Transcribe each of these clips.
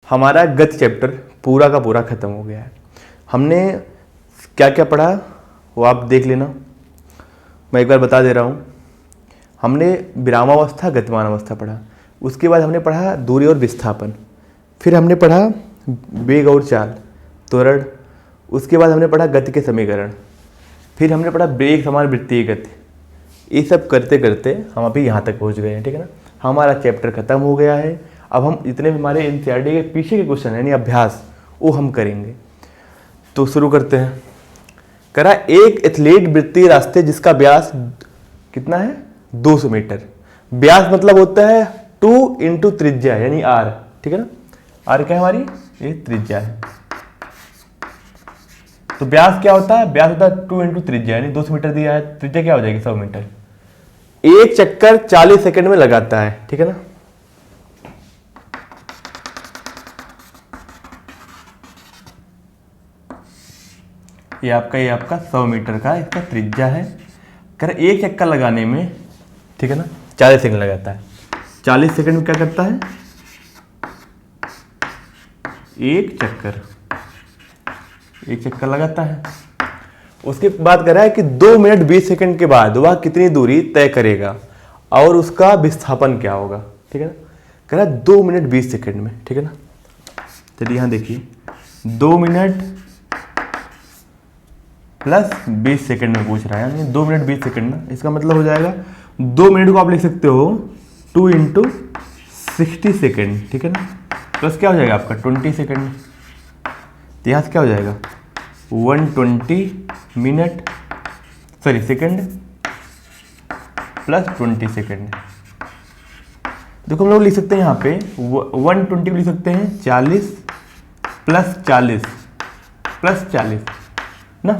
हमारा गति चैप्टर पूरा का पूरा खत्म हो गया है। हमने क्या क्या पढ़ा वो आप देख लेना, मैं एक बार बता दे रहा हूँ। हमने विरामावस्था गतिमान अवस्था पढ़ा, उसके बाद हमने पढ़ा दूरी और विस्थापन, फिर हमने पढ़ा वेग और चाल, त्वरण, उसके बाद हमने पढ़ा गति के समीकरण, फिर हमने पढ़ा वेग समान वृत्तीय गति। ये सब करते करते हम अभी यहाँ तक पहुँच गए हैं, ठीक है ना। हमारा चैप्टर खत्म हो गया है। अब हम जितने भी हमारे एनसीईआरटी के पीछे के क्वेश्चन यानी अभ्यास वो हम करेंगे। तो शुरू करते हैं। करा एक एथलीट वृत्तीय रास्ते जिसका व्यास कितना है 200 मीटर। व्यास मतलब होता है 2 इंटू त्रिज्या यानी आर, ठीक है ना। आर क्या है हमारी, ये त्रिज्या है। तो व्यास क्या होता है, व्यास होता है 2 इंटू त्रिज्या यानी 200 मीटर दिया है, त्रिज्या क्या हो जाएगी 100 मीटर। एक चक्कर 40 सेकंड में लगाता है, ठीक है ना। ये आपका 100 मीटर का इसका त्रिज्या है। कर एक चक्कर लगाने में, ठीक है ना, 40 सेकंड लगाता है। 40 सेकंड में क्या करता है, एक चक्कर लगाता है। उसके बाद कह रहा है कि 2 मिनट 20 सेकंड के बाद वह कितनी दूरी तय करेगा और उसका विस्थापन क्या होगा, ठीक है ना। कह रहा है 2 मिनट 20 सेकंड में, ठीक है ना। चलिए यहां देखिए 2 मिनट प्लस 20 सेकंड में पूछ रहा है, यानी 2 मिनट 20 सेकंड ना, इसका मतलब हो जाएगा 2 मिनट को आप लिख सकते हो 2 इंटू 60 सेकेंड, ठीक है ना। प्लस क्या हो जाएगा आपका 20 सेकेंड। तो यहाँ से क्या हो जाएगा 120 मिनट सेकेंड प्लस 20 सेकेंड। देखो हम लोग लिख सकते हैं यहाँ पे 120 को लिख सकते हैं 40 प्लस 40 प्लस 40 ना,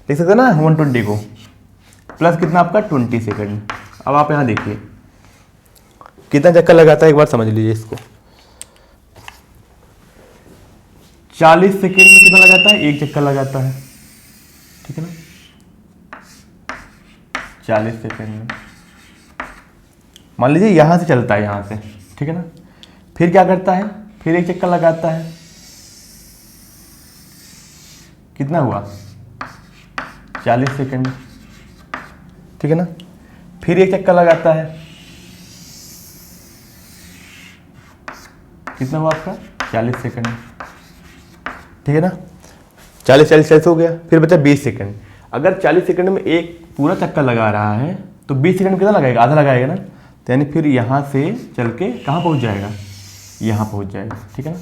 लिख सकते हैं ना 120 को, प्लस कितना आपका 20 सेकेंड। अब आप यहाँ देखिए कितना चक्कर लगाता है, एक बार समझ लीजिए इसको। 40 सेकेंड में कितना लगाता है, एक चक्कर लगाता है, ठीक है ना। 40 सेकेंड में मान लीजिए यहां से चलता है, यहां से, ठीक है ना। फिर क्या करता है, फिर एक चक्कर लगाता है, कितना हुआ 40 सेकेंड, ठीक है ना। फिर एक चक्कर लगाता है, कितना हुआ आपका 40 सेकेंड, ठीक है ना। 40 हो गया। फिर बचा 20 सेकेंड। अगर 40 सेकेंड में एक पूरा चक्कर लगा रहा है तो 20 सेकेंड में कितना लगाएगा, आधा लगाएगा ना। तो यानी फिर यहाँ से चल के कहाँ पहुँच जाएगा, यहाँ पहुँच जाएगा, ठीक है ना।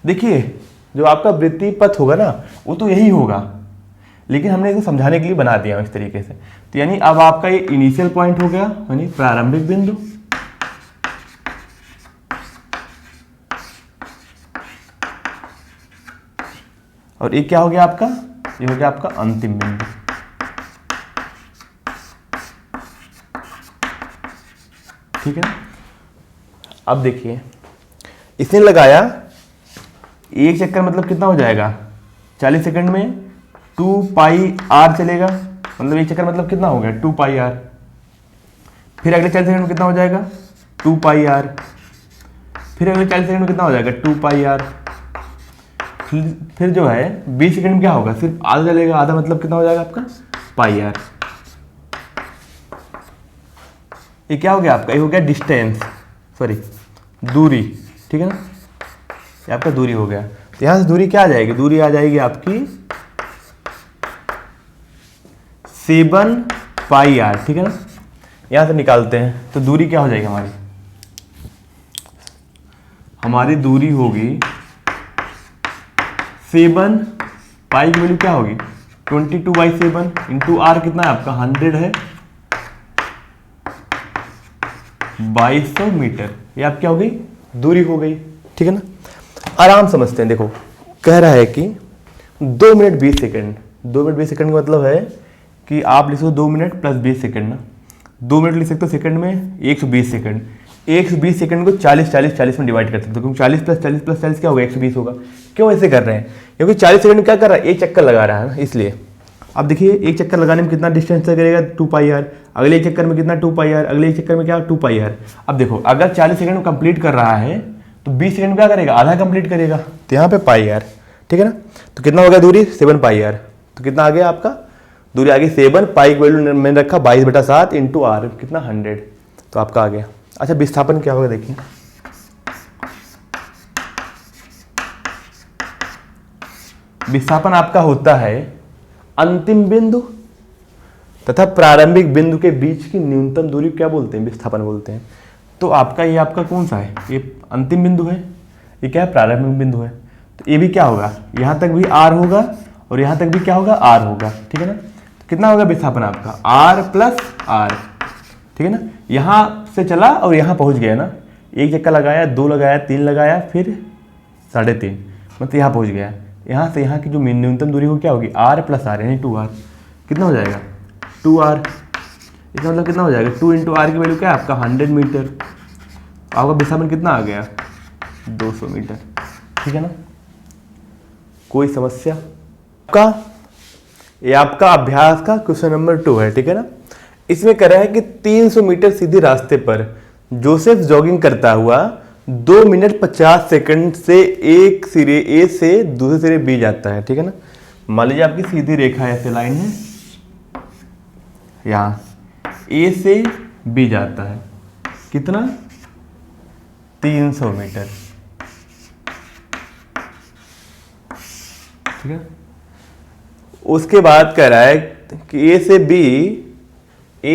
देखिए जो आपका वृत्तीय पथ होगा ना वो तो यही होगा, लेकिन हमने इसको समझाने के लिए बना दिया इस तरीके से। तो यानी अब आपका ये इनिशियल पॉइंट हो गया यानी प्रारंभिक बिंदु, और ये क्या हो गया आपका, ये हो गया आपका अंतिम बिंदु। ठीक है। अब देखिए इसने लगाया एक चक्कर, मतलब कितना हो जाएगा 40 सेकंड में 2 पाई आर चलेगा, मतलब एक चक्कर मतलब कितना हो गया 2 पाई आर। फिर अगले 40 सेकंड में कितना हो जाएगा 2 पाई आर। फिर अगले 40 सेकंड में कितना हो जाएगा 2 पाई आर। फिर जो है 20 सेकंड में क्या होगा, सिर्फ आधा चलेगा, आधा मतलब कितना हो जाएगा आपका पाई आर। ये क्या हो गया आपका, ये हो गया डिस्टेंस, सॉरी दूरी, ठीक है ना। ये आपका दूरी हो गया। तो यहां से दूरी क्या आ जाएगी, दूरी आ जाएगी आपकी 7 पाई आर, ठीक है ना। यहां से निकालते हैं तो दूरी क्या हो जाएगी हमारी दूरी होगी 7 पाई की वैल्यू क्या होगी 22/7 इंटू आर कितना है आपका 100 है 2200 मीटर। ये आप क्या हो गई, दूरी हो गई, ठीक है ना। आराम समझते हैं। देखो कह रहा है कि 2 मिनट 20 सेकंड, 2 मिनट 20 सेकंड का मतलब है कि आप लिख सकते हो 2 मिनट प्लस 20 सेकंड ना। 2 मिनट लिख सकते हो सेकंड में 120 सेकंड। 120 सेकंड को 40 में डिवाइड कर सकते हो, क्योंकि 40 प्लस 40 क्या होगा 120 होगा। क्यों ऐसे कर रहे हैं, क्योंकि 40 सेकंड में क्या कर रहा है, एक चक्कर लगा रहा है ना, इसलिए अब देखिए एक चक्कर लगाने में कितना डिस्टेंस तय करेगा 2 पाई आर, अगले एक चक्कर में कितना 2 पाई आर, अगले एक चक्कर में क्या 2 पाई आर। अब देखो अगर 40 सेकंड में कंप्लीट कर रहा है तो 20 सेकंड में क्या करेगा, आधा कंप्लीट करेगा, तो यहाँ पे पाई आर, ठीक है ना। तो कितना हो गया दूरी 7 पाई आर, तो कितना आ गया आपका दूरी आ गई 7, पाई की वैल्यू मैंने रखा 22/7 इंटू आर, कितना 100, तो आपका आ गया। अच्छा विस्थापन क्या होगा देखिए, विस्थापन आपका होता है अंतिम बिंदु तथा प्रारंभिक बिंदु के बीच की न्यूनतम दूरी क्या बोलते हैं, विस्थापन बोलते हैं। तो आपका ये आपका कौन सा है, ये अंतिम बिंदु है, ये क्या है प्रारंभिक बिंदु है, तो ये भी क्या होगा, यहाँ तक भी आर होगा और यहाँ तक भी क्या होगा आर होगा, ठीक है ना। तो कितना होगा विस्थापन आपका आर प्लस आर, ठीक है ना। यहाँ से चला और यहाँ पहुँच गया ना, एक चक्कर लगाया, 2 लगाया, 3 लगाया, फिर 3.5, मतलब यहाँ पहुँच गया। यहाँ से यहाँ की जो न्यूनतम दूरी हो क्या होगी आर प्लस आर यानी 2r, कितना हो जाएगा 2r, इसका मतलब कितना हो जाएगा 2 इंटू आर की वैल्यू क्या है आपका 100 मीटर, आपका विस्थापन कितना आ गया 200 मीटर, ठीक है ना। कोई समस्या का, ये आपका अभ्यास का क्वेश्चन नंबर 2 है, ठीक है ना। इसमें कह रहा है कि 300 मीटर सीधे रास्ते पर जोसेफ जॉगिंग करता हुआ 2 मिनट 50 सेकंड से एक सिरे ए से दूसरे सिरे बी जाता है, ठीक है ना। मान लीजिए आपकी सीधी रेखा ऐसे लाइन है, यहाँ ए से बी जाता है, कितना 300 मीटर, ठीक है। उसके बाद कह रहा है कि ए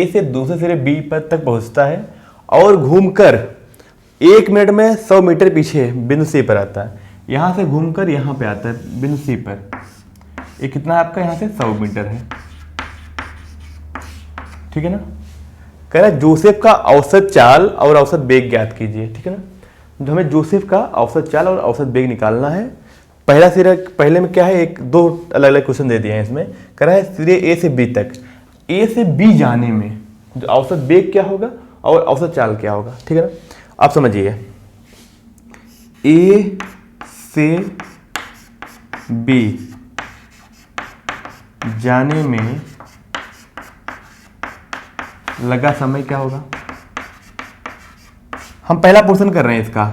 से दूसरे सिरे बी पर तक पहुंचता है और घूमकर 1 मिनट में 100 मीटर पीछे बिंदु सी पर आता है, यहां से घूमकर यहां पे आता है बिंदु सी पर, ये कितना है आपका यहां से 100 मीटर है, ठीक है ना। कह रहा है जोसेफ का औसत चाल और औसत वेग ज्ञात कीजिए, ठीक है ना। जो हमें जोसेफ का औसत चाल और औसत वेग निकालना है, पहला सिरा पहले में क्या है, 2 अलग अलग क्वेश्चन दे दिए हैं इसमें। कह रहा है सिरे ए से बी तक, ए से बी जाने में जो औसत वेग क्या होगा और औसत चाल क्या होगा, ठीक है ना। आप समझिए ए से बी जाने में लगा समय क्या होगा, हम पहला पोर्शन कर रहे हैं इसका,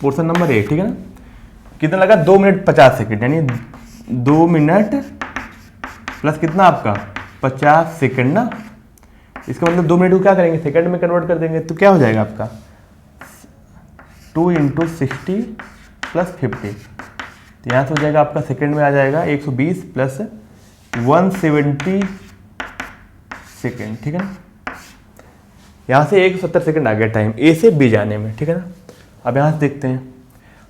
पोर्शन नंबर 1, ठीक है ना। कितना लगा 2 मिनट 50 सेकंड, यानी 2 मिनट प्लस कितना आपका 50 सेकंड ना, इसका मतलब 2 मिनट को क्या करेंगे सेकंड में कन्वर्ट कर देंगे, तो क्या हो जाएगा आपका 2 इंटू 60 प्लस 50, तो यहाँ से हो जाएगा आपका सेकंड में आ जाएगा 120 प्लस 170 सेकंड, ठीक है ना। यहाँ से 170 सेकंड आ गया टाइम ए से बी जाने में, ठीक है ना। अब यहाँ से देखते हैं,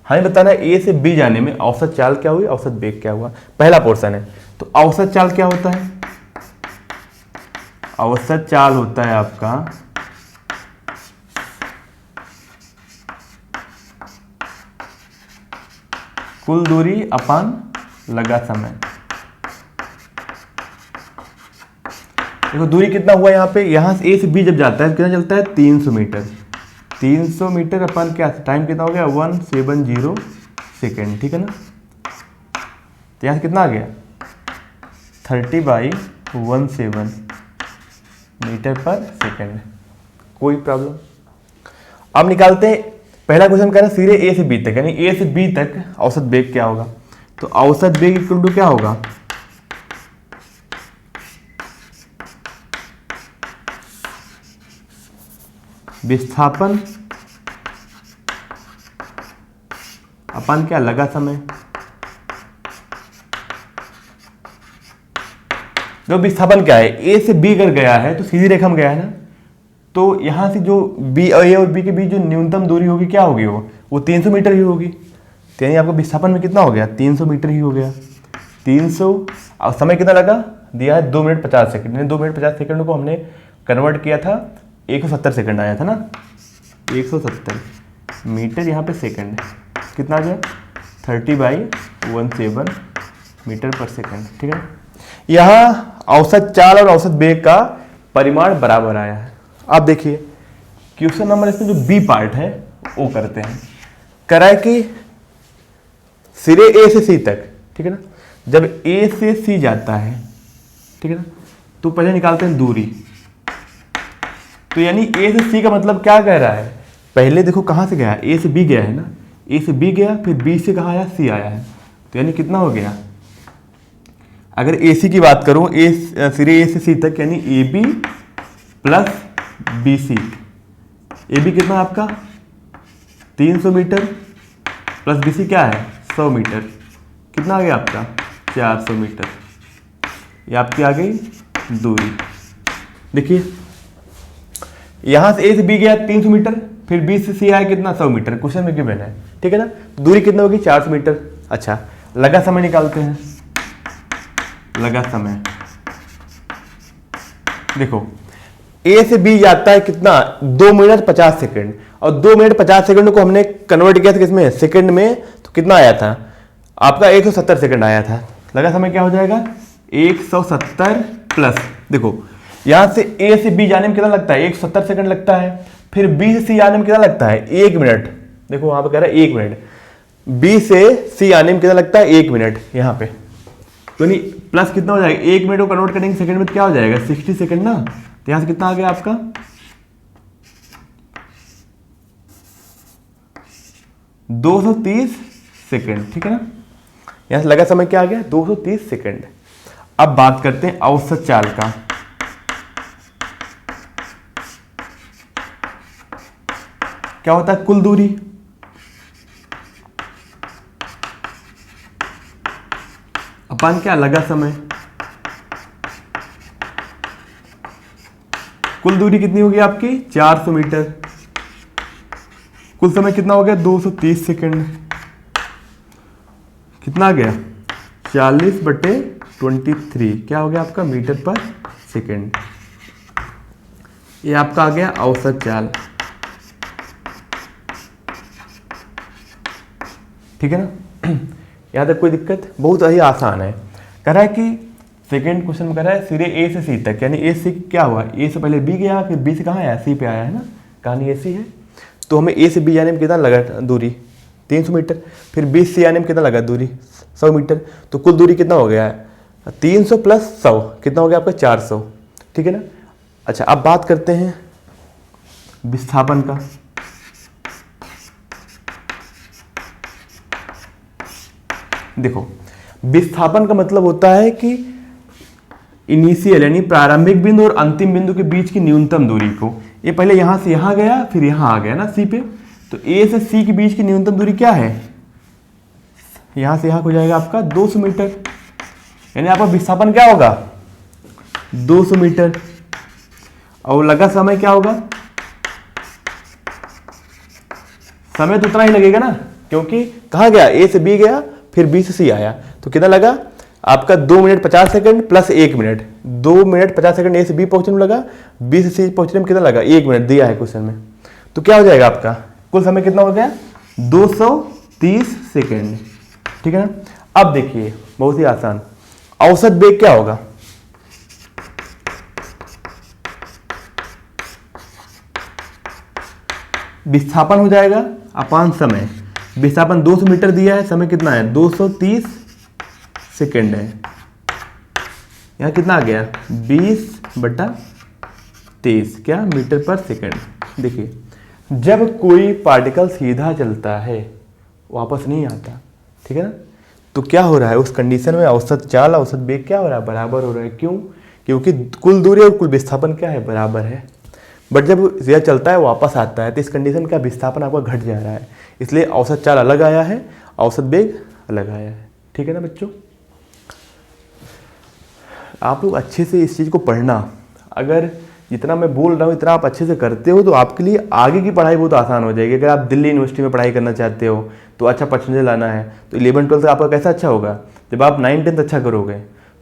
हमें बताना है ए से बी जाने में औसत चाल क्या हुई, औसत वेग क्या हुआ। पहला पोर्शन है, तो औसत चाल क्या होता है, औसत चाल होता है आपका कुल दूरी अपान लगा समय। देखो दूरी कितना हुआ यहाँ पे, यहाँ से ए से बी जब जाता है कितना चलता है 300 मीटर, 300 मीटर अपन क्या टाइम कितना हो गया 170 सेकेंड, ठीक है ना। तो यहाँ से कितना आ गया 30/17 मीटर पर सेकेंड, कोई प्रॉब्लम। अब निकालते हैं, पहला क्वेश्चन कह रहा है सिरे ए से बी तक, यानी ए से बी तक औसत वेग क्या होगा, तो औसत वेग इक्वल टू क्या होगा विस्थापन अपन क्या लगा समय। जो विस्थापन क्या है, ए से बी अगर गया है तो सीधी रेखा में गया है ना, तो यहां से जो बी ए और बी के बीच जो न्यूनतम दूरी होगी क्या होगी, वो 300 मीटर ही होगी, तो यानी आपका विस्थापन में कितना हो गया 300 मीटर ही हो गया। 300 और समय कितना लगा दिया है 2 मिनट 50 सेकंड, 2 मिनट 50 सेकंड को हमने कन्वर्ट किया था 170 सेकंड आया था ना, 170 मीटर यहाँ पे सेकंड, कितना आ गया 30/17 मीटर पर सेकंड, ठीक है। यहाँ औसत चाल और औसत वेग का परिमाण बराबर आया है। आप देखिए क्वेश्चन नंबर इसमें जो बी पार्ट है वो करते हैं। कह रहा है कि सिरे ए से सी तक, ठीक है ना, जब ए से सी जाता है ठीक है ना। तो पहले निकालते हैं दूरी। तो यानी ए से सी का मतलब क्या कह रहा है, पहले देखो कहाँ से गया, ए से बी गया है ना, ए से बी गया, फिर बी से कहाँ आया, सी आया है। तो यानी कितना हो गया, अगर ए सी की बात करूँ, सिरे ए से सी तक, यानी A B plus B C. A B कितना आपका 300 मीटर प्लस बी सी क्या है 100 मीटर, कितना आ गया आपका 400 मीटर। ये आपकी आ गई दूरी। देखिए यहाँ से ए से बी गया 300 मीटर, फिर बी से सी आया कितना 100 मीटर, क्वेश्चन में गिवन है, ठीक है ना। दूरी कितना होगी 400 मीटर। अच्छा, लगा समय निकालते हैं। लगा समय देखो, ए से बी जाता है कितना 2 मिनट 50 सेकंड, और 2 मिनट 50 सेकंड को हमने कन्वर्ट किया था किसमें, सेकंड में, तो कितना आया था आपका 170 सेकंड आया था। लगा समय क्या हो जाएगा 170 प्लस, देखो यहां से ए से बी जाने में कितना लगता है 170 सेकंड लगता है, फिर बी से सी आने में कितना लगता है 1 मिनट। देखो वहां पे कह रहा है 1 मिनट, बी से सी आने में कितना लगता है 1 मिनट यहाँ पे। तो नहीं प्लस कितना हो जाएगा, 1 मिनट को कन्वर्ट करेंगे सेकंड में तो क्या हो जाएगा 60 सेकंड ना। तो यहां से कितना आ गया आपका 230 सेकंड, ठीक है ना। यहां से लगा समय क्या आ गया 230 सेकंड। अब बात करते हैं औसत चाल का। क्या होता है कुल दूरी, अपन क्या लगा समय, कुल दूरी कितनी होगी आपकी 400 मीटर, कुल समय कितना हो गया 230 सेकंड, कितना आ गया 40/23, क्या हो गया आपका मीटर पर सेकंड। ये आपका आ गया औसत चाल, ठीक है ना। यहां तक कोई दिक्कत, बहुत ही आसान है। कह रहा है कि सेकंड क्वेश्चन में कह रहा है सिरे ए से सी तक, यानी ए से क्या हुआ, ए से पहले बी गया, फिर बी से कहाँ आया सी पे आया है ना, कहानी ऐसी है। तो हमें ए से बी जाने में कितना लगा दूरी 300 मीटर, फिर बी से सी आने में कितना लगा दूरी 100 मीटर। तो कुल दूरी कितना हो गया है 300 प्लस 100, कितना हो गया आपका 400, ठीक है ना। अच्छा, अब बात करते हैं विस्थापन का। देखो विस्थापन का मतलब होता है कि इनिशियल यानी प्रारंभिक बिंदु और अंतिम बिंदु के बीच की न्यूनतम दूरी को, ये पहले यहां से यहां गया फिर यहां आ गया ना सी पे, तो ए से सी के बीच की न्यूनतम दूरी क्या है, यहां से यहां हो जाएगा आपका 200 मीटर, यानी आपका विस्थापन क्या होगा 200 मीटर। और लगा समय क्या होगा, समय तो उतना ही लगेगा ना, क्योंकि कहां गया ए से बी गया फिर बी से सी आया, तो कितना लगा आपका 2 minute 50 second plus 1 minute, 2 minute 50 second ए से बी पहुंचने में लगा, बी से सी पहुंचने में कितना लगा 1 मिनट दिया है क्वेश्चन में। तो क्या हो जाएगा आपका कुल समय कितना हो गया 230 सेकंड, ठीक है ना। अब देखिए बहुत ही आसान, औसत वेग क्या होगा, विस्थापन हो जाएगा अपान समय, विस्थापन 200 मीटर दिया है, समय कितना है 230 सेकेंड है, यहाँ कितना आ गया 20/23 क्या मीटर पर सेकेंड। देखिए जब कोई पार्टिकल सीधा चलता है वापस नहीं आता, ठीक है ना, तो क्या हो रहा है उस कंडीशन में औसत चाल औसत वेग क्या हो रहा है बराबर हो रहा है, क्यों, क्योंकि कुल दूरी और कुल विस्थापन क्या है बराबर है। बट जब सीधा चलता है वापस आता है तो इस कंडीशन का विस्थापन आपका घट जा रहा है, इसलिए औसत चाल अलग आया है औसत वेग अलग आया है, ठीक है ना बच्चों। आप लोग अच्छे से इस चीज़ को पढ़ना, अगर जितना मैं बोल रहा हूँ इतना आप अच्छे से करते हो तो आपके लिए आगे की पढ़ाई बहुत आसान हो जाएगी। अगर आप दिल्ली यूनिवर्सिटी में पढ़ाई करना चाहते हो तो अच्छा परसेंटेज लाना है तो 11-12 आपका कैसा अच्छा होगा, जब आप 9-10 अच्छा करोगे।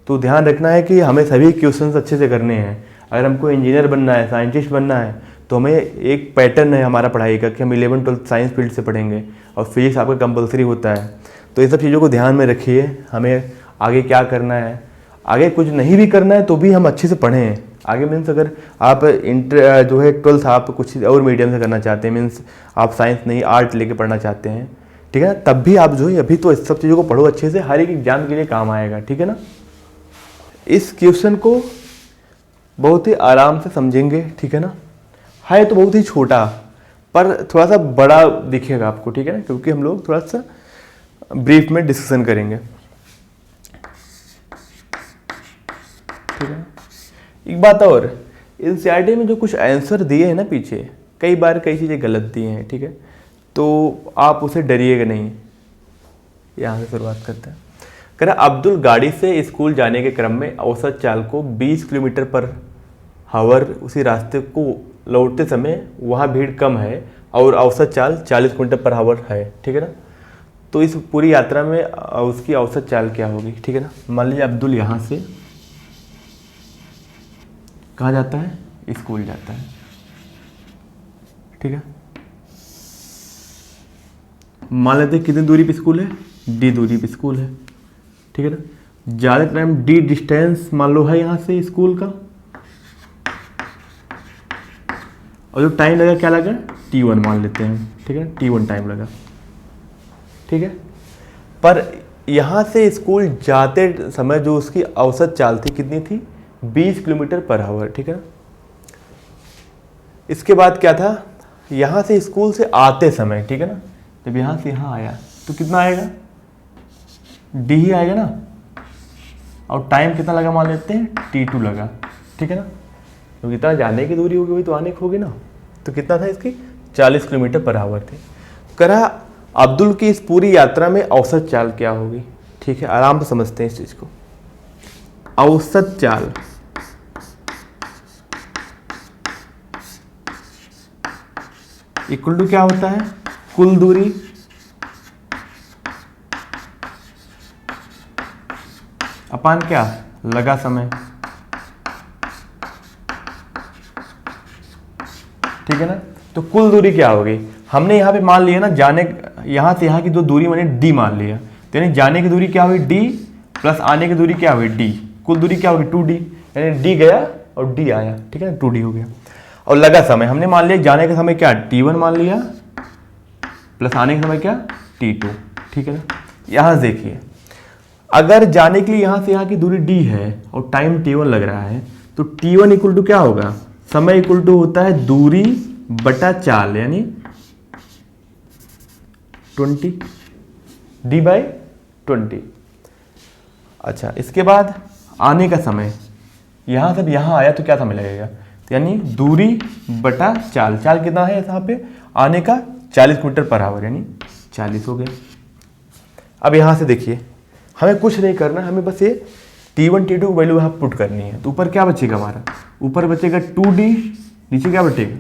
तो ध्यान रखना है कि हमें सभी क्वेश्चंस अच्छे से करने हैं। अगर हमको इंजीनियर बनना है साइंटिस्ट बनना है तो हमें एक पैटर्न है हमारा पढ़ाई का कि हम 11-12 साइंस फील्ड से पढ़ेंगे और फिजिक्स आपका कंपलसरी होता है। तो ये सब चीज़ों को ध्यान में रखिए, हमें आगे क्या करना है, आगे कुछ नहीं भी करना है तो भी हम अच्छे से पढ़ें। आगे मीन्स अगर आप इंटर जो है 12th आप कुछ और मीडियम से करना चाहते हैं, मीन्स आप साइंस नहीं आर्ट लेके पढ़ना चाहते हैं, ठीक है ना, तब भी आप जो है अभी तो इस सब चीज़ों को पढ़ो अच्छे से, हर एक एग्जाम के लिए काम आएगा, ठीक है ना। इस क्वेश्चन को बहुत ही आराम से समझेंगे, ठीक है ना। है तो बहुत ही छोटा पर थोड़ा सा बड़ा दिखेगा आपको, ठीक है ना, क्योंकि हम लोग थोड़ा सा ब्रीफ में डिस्कशन करेंगे, ठीक है। एक बात और, एनसीईआरटी में जो कुछ आंसर दिए हैं ना पीछे, कई बार कई चीज़ें गलत दिए हैं, ठीक है, तो आप उसे डरिएगा नहीं। यहाँ से शुरुआत करते हैं। कह रहा अब्दुल गाड़ी से स्कूल जाने के क्रम में औसत चाल को 20 किलोमीटर पर हावर, उसी रास्ते को लौटते समय वहाँ भीड़ कम है और औसत चाल 40 किलोमीटर पर हावर है, ठीक है ना। तो इस पूरी यात्रा में उसकी औसत चाल क्या होगी, ठीक है ना। मान लीजिए अब्दुल यहाँ से कहाँ जाता है, स्कूल जाता है, ठीक है। मान लेते हैं कितनी दूरी पे स्कूल है, डी दूरी पे स्कूल है, ठीक है ना। ज़्यादा टाइम डी डिस्टेंस मान लो है यहाँ से स्कूल का, और जो टाइम लगा क्या लगा, T1 मान लेते हैं, ठीक है, T1 टाइम लगा, ठीक है। पर यहाँ से स्कूल जाते समय जो उसकी औसत चाल थी कितनी थी, 20 किलोमीटर पर आवर, ठीक है ना। इसके बाद क्या था, यहाँ से स्कूल से आते समय, ठीक है ना, जब यहाँ से यहाँ आया तो कितना आएगा, डी ही आएगा ना, और टाइम कितना लगा मान लेते हैं, T2 लगा, ठीक है ना। तो कितना जाने की दूरी होगी वही तो आने की होगी ना। तो कितना था इसकी, 40 किलोमीटर पर आवर थी। करा अब्दुल की इस पूरी यात्रा में औसत चाल क्या होगी, ठीक है, आराम से समझते हैं इस चीज़ को। औसत चाल इक्वल टू क्या होता है, कुल दूरी अपान क्या, लगा समय, ठीक है ना। तो कुल दूरी क्या होगी, हमने यहाँ पे मान लिया ना, जाने यहाँ से यहाँ की जो दूरी मैंने डी मान लिया, तो यानी जाने की दूरी क्या हुई डी प्लस आने की दूरी क्या हुई डी, कुल दूरी क्या होगी 2D, यानी डी गया और डी आया, ठीक है ना, 2D हो गया। और लगा समय हमने मान लिया, जाने का समय क्या T1 मान लिया प्लस आने का समय क्या T2, ठीक है ना। यहाँ से देखिए, अगर जाने के लिए यहाँ से यहाँ की दूरी d है और टाइम T1 लग रहा है, तो T1 इक्वल टू क्या होगा, समय इक्वल टू होता है दूरी बटा चाल, यानी 20 d/20। अच्छा, इसके बाद आने का समय, यहाँ से यहाँ आया तो क्या समय लगेगा, यानी दूरी बटा चाल, चाल कितना है यहाँ पे, आने का 40 किलोमीटर पर आवर, यानी 40 हो गया। अब यहाँ से देखिए, हमें कुछ नहीं करना, हमें बस ये T1 T2 वैल्यू यहाँ पुट करनी है। तो ऊपर क्या बचेगा हमारा, ऊपर बचेगा 2D, नीचे क्या बचेगा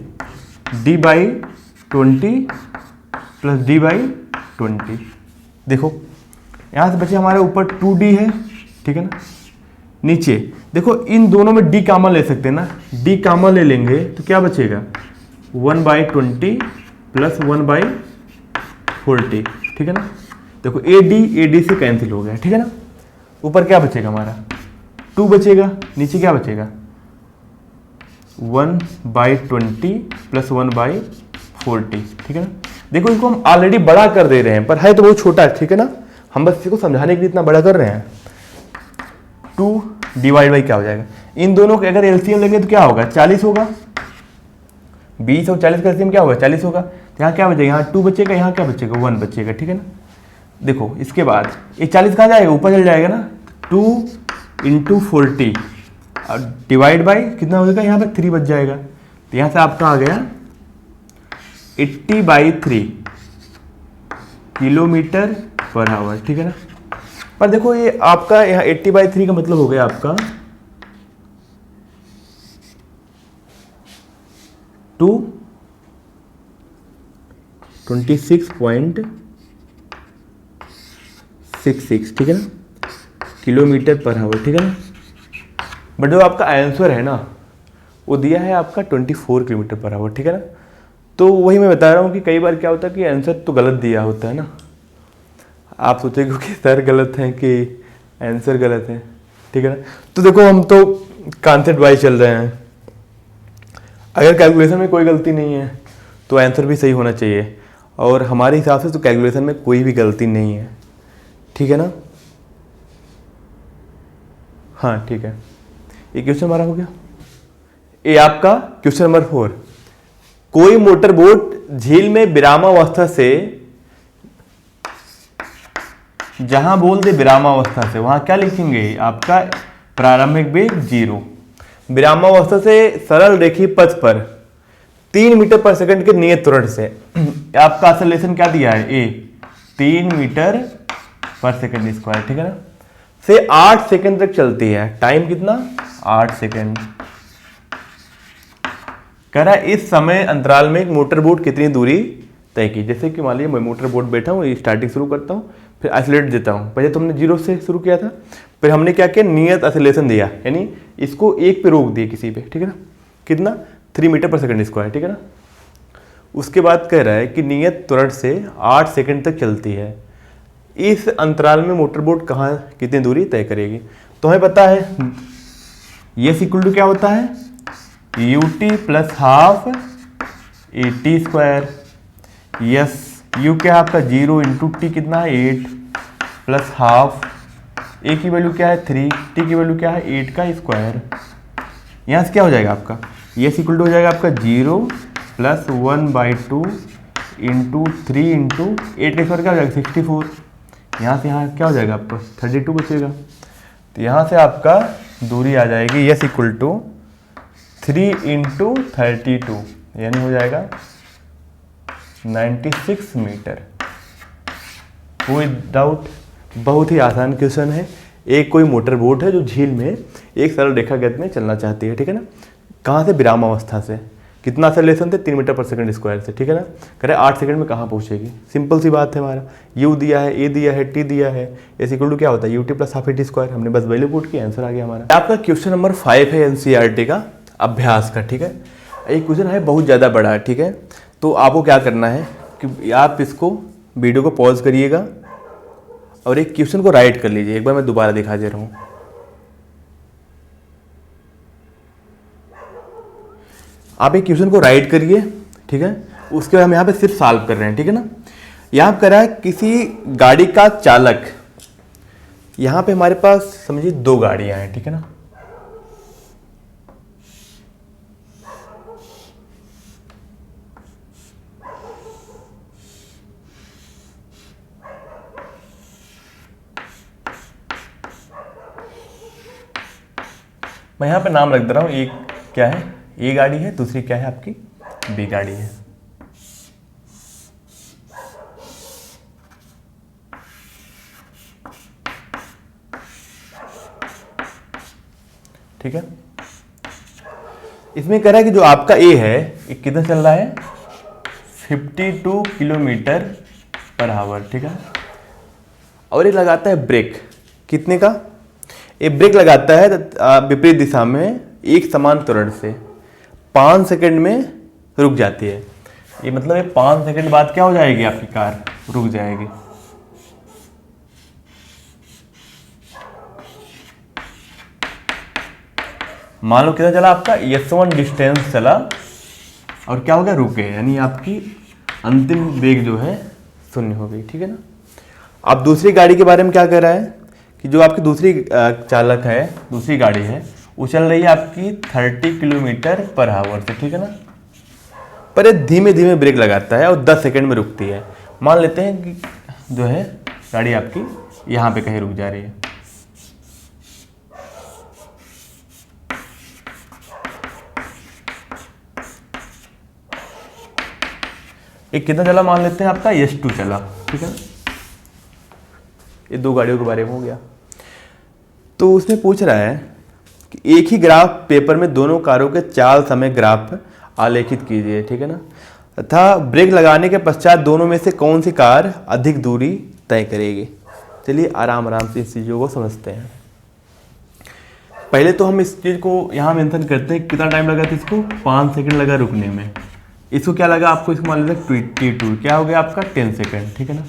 d/20 प्लस d/20। देखो यहाँ से बचे हमारे ऊपर 2D है, ठीक है ना। नीचे देखो, इन दोनों में d कॉमन ले सकते हैं ना, d कॉमन ले लेंगे तो क्या बचेगा 1/20 प्लस 1/40, ठीक है ना। देखो AD से कैंसिल हो गया, ठीक है ना। ऊपर क्या बचेगा हमारा 2 बचेगा, नीचे क्या बचेगा 1/20 प्लस 1/40, ठीक है ना। देखो इनको हम ऑलरेडी बड़ा कर दे रहे हैं, पर है तो बहुत छोटा है, ठीक है ना। हम बस इसको समझाने के लिए इतना बड़ा कर रहे हैं। 2 डिवाइड बाई क्या हो जाएगा, इन दोनों के अगर एलसीएम लेंगे तो क्या होगा 40 होगा, 20 और 40 का एलसीएम क्या होगा 40 होगा। तो यहाँ क्या बचेगा, यहाँ 2 बचेगा, यहाँ क्या बचेगा 1 बचेगा, ठीक है ना। देखो इसके बाद ये 40 कहाँ जाएगा, ऊपर चल जाएगा ना, 2 × 40 और डिवाइड बाई कितना हो जाएगा, यहाँ पे 3 बच जाएगा। तो यहाँ से आपका आ गया 80/3 किलोमीटर पर आवर, ठीक है ना। पर देखो ये आपका यहाँ 80/3 का मतलब हो गया आपका 26.66, ठीक है ना, किलोमीटर पर आवर, ठीक है ना। बट जो आपका आंसर है ना, वो दिया है आपका 24 किलोमीटर पर आवर, ठीक है ना। तो वही मैं बता रहा हूँ कि कई बार क्या होता है कि आंसर तो गलत दिया होता है ना, आप सोचेंगे कि सर गलत हैं कि आंसर गलत है, ठीक है ना। तो देखो हम तो कॉन्सेप्ट वाइज चल रहे हैं, अगर कैलकुलेशन में कोई गलती नहीं है तो आंसर भी सही होना चाहिए, और हमारे हिसाब से तो कैलकुलेशन में कोई भी गलती नहीं है, ठीक है ना। हाँ ठीक है, ये क्वेश्चन हमारा हो गया। ये आपका क्वेश्चन नंबर 4, कोई मोटर बोट झील में विरामावस्था से, जहां बोल दे विरामावस्था से वहां क्या लिखेंगे, आपका प्रारंभिक वेग 0, विरामावस्था से सरल रेखीय पथ पर 3 मीटर पर सेकंड के नियत त्वरण से, आपका एक्सेलरेशन क्या दिया है, ए 3 मीटर पर सेकंड स्क्वायर, ठीक है ना, से 8 सेकंड तक चलती है। टाइम कितना, 8 सेकंड। कह रहा है इस समय अंतराल में एक मोटर बोट कितनी दूरी तय की। जैसे कि मान लीजिए मैं मोटर बोट बैठा हूँ, स्टार्टिंग शुरू करता हूँ, फिर एक्सीलरेट देता हूँ। पहले तो हमने 0 से शुरू किया था, फिर हमने क्या किया, नियत एक्सीलरेशन दिया, यानी इसको 1 पे रोक दिए किसी पे, ठीक है ना, कितना 3 मीटर पर सेकंड स्क्वायर, ठीक है ना। उसके बाद कह रहा है कि नियत त्वरण से 8 सेकंड तक चलती है। इस अंतराल में मोटर बोट कहाँ कितनी दूरी तय करेगी। तो हमें पता है यस इक्वल टू क्या होता है, ut plus half at square. Yes you क्या है आपका 0 इंटू टी कितना है 8 प्लस हाफ, ए की वैल्यू क्या है 3, टी की वैल्यू क्या है 8 का स्क्वायर। यहाँ से क्या हो जाएगा आपका, यस इक्वल टू हो जाएगा आपका 0 प्लस 1/2 इंटू 3 इंटू 8 का स्क्वायर क्या हो जाएगा 64। यहाँ से यहाँ क्या हो जाएगा आपका 32 बचेगा। तो यहाँ से आपका दूरी आ जाएगी यस इक्वल टू 3 इंटू 32, यानी हो जाएगा 96 मीटर। कोई डाउट, बहुत ही आसान क्वेश्चन है। एक कोई मोटर बोट है जो झील में एक सरल रेखागत में चलना चाहती है, ठीक है ना, कहाँ से, विराम अवस्था से। कितना एक्सेलरेशन थे 3 मीटर पर सेकंड स्क्वायर से, ठीक है ना। कह रहे 8 सेकंड में कहाँ पहुँचेगी। सिंपल सी बात है, हमारा यू दिया है, ए दिया है, टी दिया है, एस इक्वल टू क्या होता है UT plus half eighty square. हमने बस वैल्यू पुट की, आंसर आ गया हमारा। आपका क्वेश्चन नंबर 5 है एनसीईआरटी का अभ्यास का, ठीक है। एक क्वेश्चन है बहुत ज़्यादा बड़ा है, ठीक है। तो आपको क्या करना है कि आप इसको वीडियो को पॉज करिएगा और एक क्वेश्चन को राइट कर लीजिए। एक बार मैं दोबारा दिखा दे रहा हूँ। आप एक क्वेश्चन को राइट करिए, ठीक है। उसके बाद हम यहाँ पे सिर्फ सॉल्व कर रहे हैं, ठीक है ना। यहाँ पर कर रहा है किसी गाड़ी का चालक, यहाँ पे हमारे पास समझिए 2 गाड़ियाँ हैं, ठीक है ना। मैं यहाँ पे नाम रख दे रहा हूँ। एक क्या है, ए गाड़ी है, दूसरी क्या है आपकी बी गाड़ी है। ठीक है। इसमें कह रहा है कि जो आपका ए है ये कितना चल रहा है 52 किलोमीटर पर आवर, ठीक है। और ये लगाता है ब्रेक, कितने का, ये ब्रेक लगाता है विपरीत दिशा में एक समान त्वरण से 5 सेकंड में रुक जाती है। ये मतलब ये 5 सेकंड बाद क्या हो जाएगी, आपकी कार रुक जाएगी। मान लो कितना चला आपका S1 डिस्टेंस चला और क्या हो गया, रुक गए, यानी आपकी अंतिम वेग जो है 0 हो गई, ठीक है ना। अब दूसरी गाड़ी के बारे में क्या कह रहा है कि जो आपकी दूसरी चालक है, दूसरी गाड़ी है, वो चल रही है आपकी 30 किलोमीटर पर आवर से, ठीक है ना। पर ये धीमे धीमे ब्रेक लगाता है और 10 सेकंड में रुकती है। मान लेते हैं कि जो है गाड़ी आपकी यहाँ पे कहीं रुक जा रही है। एक कितना चला मान लेते हैं आपका S2 चला, ठीक है ना। ये 2 गाड़ियों के बारे में हो गया। तो उसमें पूछ रहा है कि एक ही ग्राफ पेपर में दोनों कारों के चाल समय ग्राफ आलेखित कीजिए, ठीक है ना, तथा ब्रेक लगाने के पश्चात दोनों में से कौन सी कार अधिक दूरी तय करेगी। चलिए आराम आराम से इस चीज़ों को समझते हैं। पहले तो हम इस चीज़ को यहाँ मेंशन करते हैं कितना टाइम लगा था इसको, 5 सेकंड लगा रुकने में। इसको क्या लगा आपको, इसको मान लेते हैं T2, क्या हो गया आपका 10 सेकंड, ठीक है ना।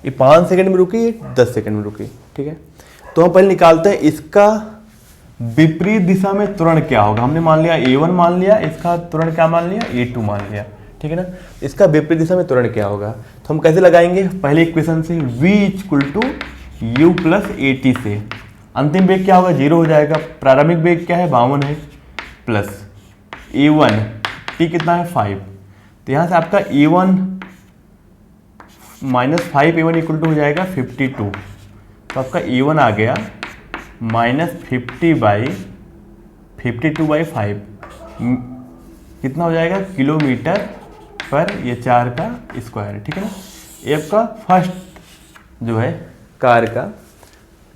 ये 5 सेकंड में रुकी, 10 सेकंड में रुकी, ठीक है। तो हम पहले निकालते हैं इसका विपरीत दिशा में त्वरण क्या होगा। हमने मान लिया A1 मान लिया, इसका त्वरण क्या मान लिया A2 मान लिया, ठीक है ना। इसका विपरीत दिशा में त्वरण क्या होगा, तो हम कैसे लगाएंगे, पहले इक्वेशन से V = U + AT से अंतिम वेग क्या होगा, 0 हो जाएगा। प्रारंभिक वेग क्या है, 52 है, प्लस a1 t कितना है 5, तो यहाँ से आपका a1 minus 5a1 equal to हो जाएगा 52, तो आपका a1 आ गया -50/52/5 कितना हो जाएगा, किलोमीटर पर ये 4 का स्क्वायर, ठीक है ना। ये आपका फर्स्ट जो है कार का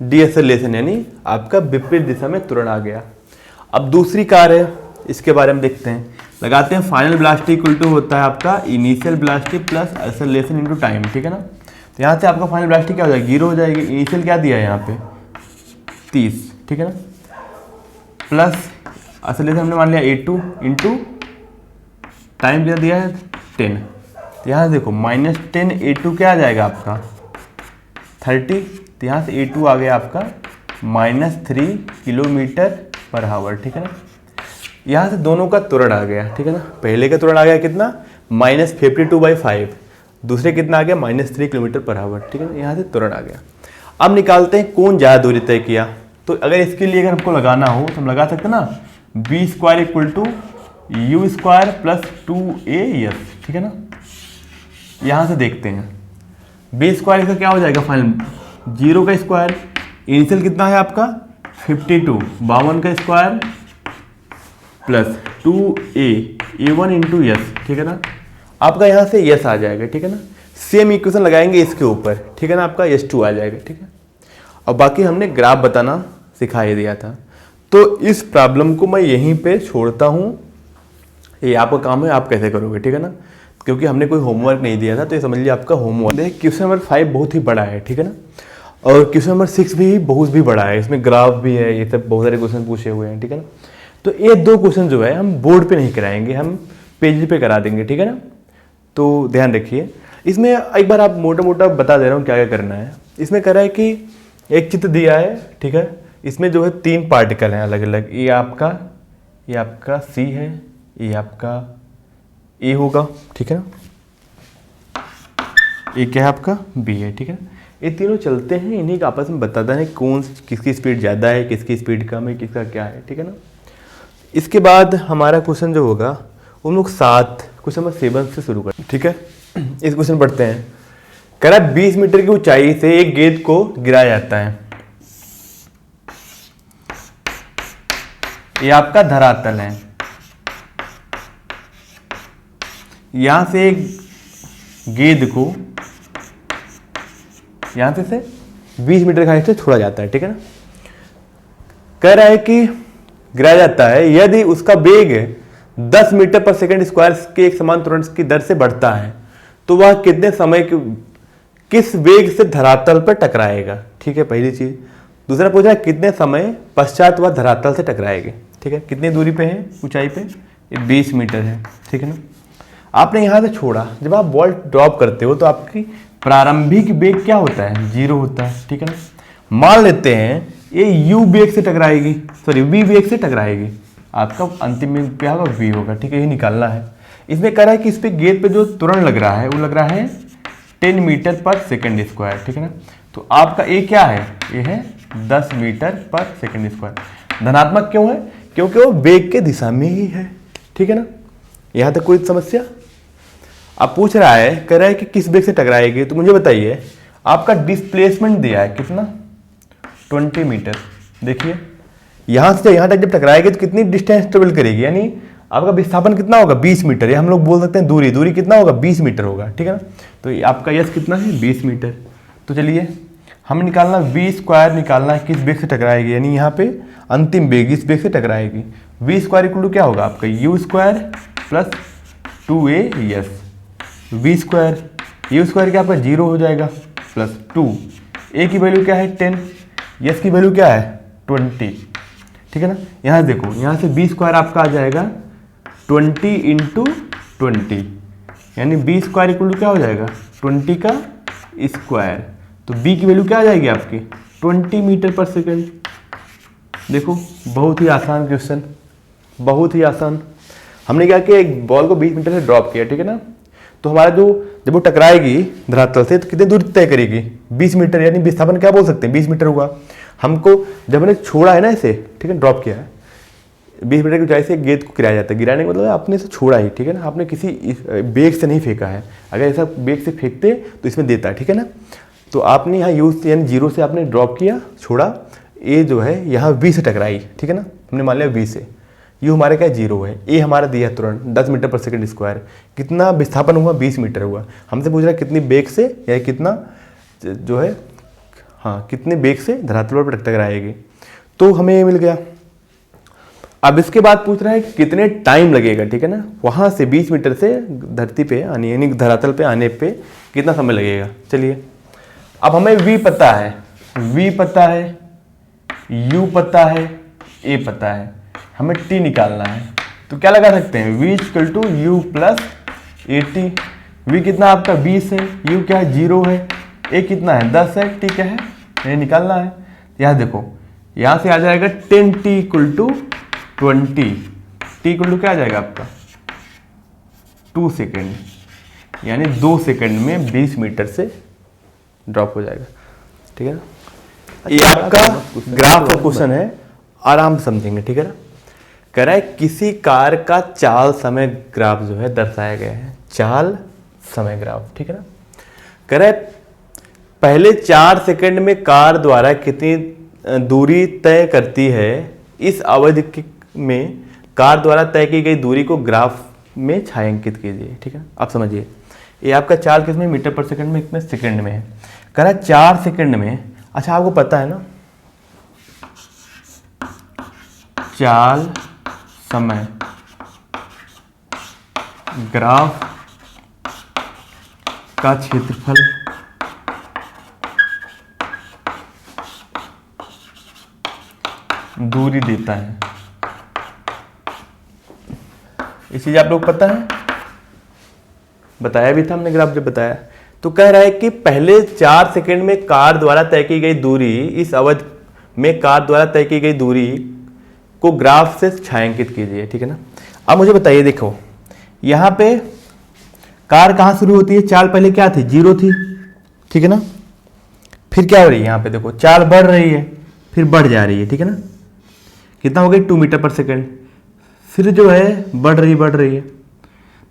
डिएक्सेलरेशन यानी आपका विपरीत दिशा में त्वरण आ गया। अब दूसरी कार है, इसके बारे में देखते हैं। लगाते हैं फाइनल वेलोसिटी इक्वल टू होता है आपका initial velocity plus acceleration into time, ठीक है ना। तो यहाँ से आपका फाइनल वेलोसिटी क्या हो जाएगी, 0 हो जाएगी। इनिशियल क्या दिया है यहाँ पे 30, ठीक है ना, प्लस एक्सेलरेशन हमने मान लिया a2 इंटू टाइम दिया है 10। तो यहाँ से देखो -10 a2 क्या आ जाएगा आपका 30, तो यहाँ से a2 आ गया आपका -3 किलोमीटर पर आवर, ठीक है ना। यहाँ से दोनों का त्वरण आ गया, ठीक है ना। पहले का त्वरण आ गया कितना, -52/5, दूसरे कितना आ गया -3 किलोमीटर पर आवर, ठीक है ना। यहाँ से त्वरण आ गया। अब निकालते हैं कौन ज़्यादा दूरी तय किया। तो अगर इसके लिए अगर हमको लगाना हो तो हम लगा सकते हैं ना, b² equal to u² plus 2as, ठीक है ना। यहाँ से देखते हैं b² का क्या हो जाएगा फाइनल, 0 का स्क्वायर, इनिशियल कितना है आपका 52, 52 का square plus 2a a1 into yes, ठीक है ना। आपका यहाँ से यस आ जाएगा, ठीक है ना। सेम इक्वेशन लगाएंगे इसके ऊपर, ठीक है ना, आपका s2 आ जाएगा, ठीक है। और बाकी हमने ग्राफ बताना सिखा ही दिया था। तो इस प्रॉब्लम को मैं यहीं पे छोड़ता हूँ, ये आपका काम है, आप कैसे करोगे, ठीक है ना। क्योंकि हमने कोई होमवर्क नहीं दिया था, तो ये समझ लीजिए आपका होमवर्क है। क्वेश्चन नंबर 5 बहुत ही बड़ा है, ठीक है ना, और क्वेश्चन नंबर 6 भी बहुत भी बड़ा है, इसमें ग्राफ भी है, ये सब बहुत सारे क्वेश्चन पूछे हुए हैं, ठीक है ना। तो ये 2 क्वेश्चन जो है हम बोर्ड पे नहीं कराएंगे, हम पेज पे करा देंगे, ठीक है ना। तो ध्यान रखिए। इसमें एक बार आप मोटा मोटा बता दे रहा हूँ क्या क्या करना है। इसमें करा है कि एक चित्र दिया है, ठीक है, इसमें जो है 3 पार्टिकल हैं अलग अलग, ये आपका C है, ये आपका A होगा, ठीक है ना, ये क्या है आपका B है, ठीक है। ये तीनों चलते हैं, इन्हीं का आपस में बताता है कौन किसकी स्पीड ज़्यादा है, किसकी स्पीड कम है, किसका क्या है, ठीक है ना। इसके बाद हमारा क्वेश्चन जो होगा उन लोग 7 क्वेश्चन नंबर 7 से शुरू करते हैं, ठीक है। इस क्वेश्चन पढ़ते हैं। कह रहा 20 मीटर की ऊंचाई से एक गेंद को गिराया जाता है, ये आपका धरातल है। यहां से एक गेंद को यहां से 20 मीटर की हाइट से छोड़ा जाता है, ठीक है ना। कह रहा है कि गिराया जाता है यदि उसका वेग 10 मीटर पर सेकंड स्क्वायर के एक समान त्वरण की दर से बढ़ता है तो वह कितने समय किस वेग से धरातल पर टकराएगा, ठीक है, पहली चीज। दूसरा पूछ रहा है कितने समय पश्चात वह धरातल से टकराएगी, ठीक है। कितनी दूरी पे है ऊंचाई पे, ये 20 मीटर है, ठीक है ना। आपने यहां से छोड़ा, जब आप बॉल ड्रॉप करते हो तो आपकी प्रारंभिक वेग क्या होता है, 0 होता है, ठीक है ना। मान लेते हैं ये u वेग से टकराएगी, सॉरी v वेग से टकराएगी, आपका अंतिम वेग क्या होगा, v होगा, ठीक है, ये निकालना है। इसमें कह रहा है कि इस पे गेंद पे जो त्वरण लग रहा है वो लग रहा है 10 मीटर पर सेकंड स्क्वायर, ठीक है ना। तो आपका ए क्या है, ये है 10 मीटर पर सेकंड स्क्वायर। धनात्मक क्यों है, क्योंकि वो वेग के दिशा में ही है, ठीक है ना। यहां तक कोई समस्या। अब पूछ रहा है, कह रहा है कि किस वेग से टकराएगी, तो मुझे बताइए आपका डिस्प्लेसमेंट दिया है कितना, 20 मीटर। देखिए यहां से यहां तक जब टकराएगी तो कितनी डिस्टेंस ट्रेवल करेगी, यानी आपका विस्थापन कितना होगा, 20 मीटर, या हम लोग बोल सकते हैं दूरी कितना होगा, 20 मीटर होगा, ठीक है ना। तो आपका यस कितना है, 20 मीटर। तो चलिए हमें निकालना v² निकालना है, किस वेग से टकराएगी, यानी यहाँ पे अंतिम वेग इस वेग से टकराएगी। v² इक्वल टू क्या होगा आपका u² plus 2a v², u² क्या आपका 0 हो जाएगा, प्लस 2, a की वैल्यू क्या है 10, यस की वैल्यू क्या है 20, ठीक है ना। यहाँ देखो, यहाँ से v² आपका आ जाएगा 20 इंटू 20, यानी v² इक्वल टू क्या हो जाएगा 20 का स्क्वायर। तो b की वैल्यू क्या आ जाएगी आपकी 20 मीटर पर सेकेंड। देखो बहुत ही आसान क्वेश्चन, बहुत ही आसान। हमने क्या किया, एक बॉल को 20 मीटर से ड्रॉप किया, ठीक है ना। तो हमारा जो जब वो टकराएगी धरातल से तो कितनी दूरी तय करेगी, 20 मीटर, यानी विस्थापन क्या बोल सकते हैं 20 मीटर होगा। हमको जब मैंने छोड़ा है ना इसे, ठीक है, ड्रॉप किया है, 20 मीटर की ऊंचाई से गेंद को गिराया जाता है। गिराने का मतलब आपने इसे छोड़ा ही, ठीक है ना, आपने किसी बेग से नहीं फेंका है। अगर ऐसा बेग से फेंकते तो इसमें देता है, ठीक है ना। तो आपने यहाँ यू यानी 0 से आपने ड्रॉप किया, छोड़ा, ए जो है यहाँ V से टकराई, ठीक है ना, हमने मान लिया V से, यू हमारे क्या 0 है, ए हमारा दिया तुरंत 10 मीटर पर सेकंड स्क्वायर, कितना विस्थापन हुआ 20 मीटर हुआ। हमसे पूछ रहा है कितनी बेग से या कितना जो है, हाँ, कितने बेग से धरातल पर टकराएगी, तो हमें ये मिल गया। अब इसके बाद पूछ रहा है कितने टाइम लगेगा, ठीक है ना, वहाँ से 20 मीटर से धरती पे आने यानी धरातल पे आने पे कितना समय लगेगा। चलिए अब हमें V पता है, V पता है, U पता है, A पता है, हमें T निकालना है। तो क्या लगा सकते हैं, V equal to U plus AT। V कितना आपका 20 है, U क्या है 0 है, A कितना है 10 है, T क्या है ये निकालना है। यहाँ देखो, यहाँ से आ जाएगा 10T equal to 20, T equal to क्या आ जाएगा आपका 2 सेकेंड, यानी 2 सेकेंड में 20 मीटर से ड्रॉप हो जाएगा, ठीक है ना। ये आपका ग्राफ का क्वेश्चन है, आराम से समझेंगे, ठीक है ना। कह रहा है किसी कार का चाल समय ग्राफ जो है दर्शाया गया है, चाल समय ग्राफ, ठीक है ना। कह रहा है पहले 4 सेकंड में कार द्वारा कितनी दूरी तय करती है, इस अवधि में कार द्वारा तय की गई दूरी को ग्राफ में छायांकित कीजिए, ठीक है। आप समझिए, ये आपका चाल किसमें, मीटर पर सेकंड में, कितने सेकंड में है। कह रहा है 4 सेकंड में, अच्छा आपको पता है ना चाल समय ग्राफ का क्षेत्रफल दूरी देता है, ये चीज आप लोग पता है, बताया भी था हमने ग्राफ जब बताया। तो कह रहा है कि पहले 4 सेकंड में कार द्वारा तय की गई दूरी, इस अवधि में कार द्वारा तय की गई दूरी को ग्राफ से छायांकित कीजिए, ठीक है ना। अब मुझे बताइए, देखो यहाँ पे कार कहाँ शुरू होती है, चाल पहले क्या थी 0 थी, ठीक है ना, फिर क्या हो रही है यहाँ पे देखो चाल बढ़ रही है, फिर बढ़ जा रही है, ठीक है ना, कितना हो गई 2 मीटर पर सेकंड, फिर जो है बढ़ रही है।